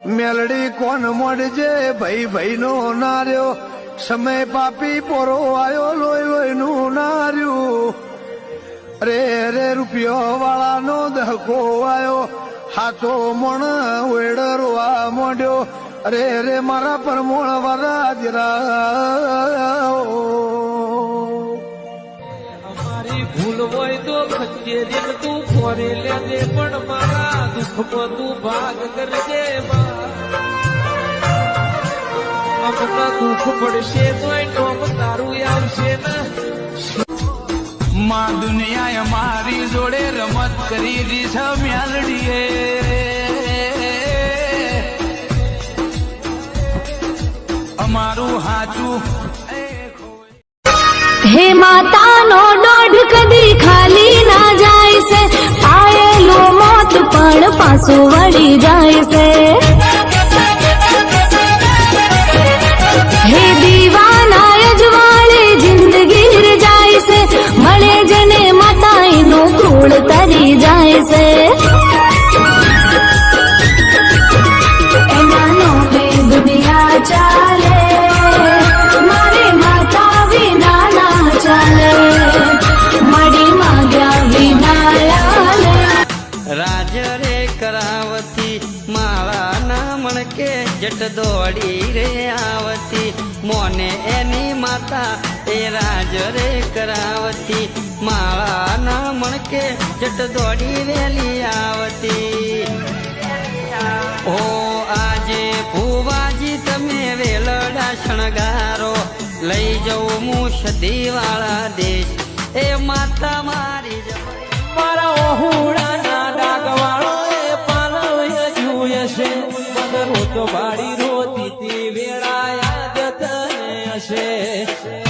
મેલડી કોણ મોડજે ભાઈ ભાઈ નો નાર્યો સમય પાપી પોરો આયો લોય લોય નું નાર્યું રે રે રૂપિયો વાળા નો દહકો આયો હાથો મણ વેડરવા મોડ્યો રે રે મારા પર મોળ વાળા જરા ભૂલ હોય તો ખંજેરી તું ફોરે લેજે પણ મારા દુઃખમાં તું ભાગ કરજે અમુક દુઃખ પડશે તોય ટોપ તારું આવશે ને માં દુનિયાએ મારી જોડે રમત કરી દી છે મેલડીએ અમારું હાચું હે માતાનો દોઢ કદી ખાલી ના જાય છે આયેલું મોત પણ પાછું વળી જાય છે હે દીવાના અજવાળે જિંદગી જાય છે મળે જને માતા એનું ક્રૂળ તરી જાય છે એના નો બે દુનિયા ચાલે મારી માતા વિના ના ચાલે મળી માંગ્યા વિના લાલે રાજ રે કરાવતી માળા ના મણકે જટ દોડી રે આવતી મોને એની માતા એ રાજ રે કરાવતી માળા ના મણકે જટ દોડી વેલી આવતી ઓ આજે ભુવાજી તમે વેલડા શણગારો લઈ જવું હું સદી વાળા દેશ એ માતા મારી મારા ઓહુડાના ડાગવાળો એ પાલવ જુએ છે મગર તો બાળી રોતી વેળા યાદ તને હશે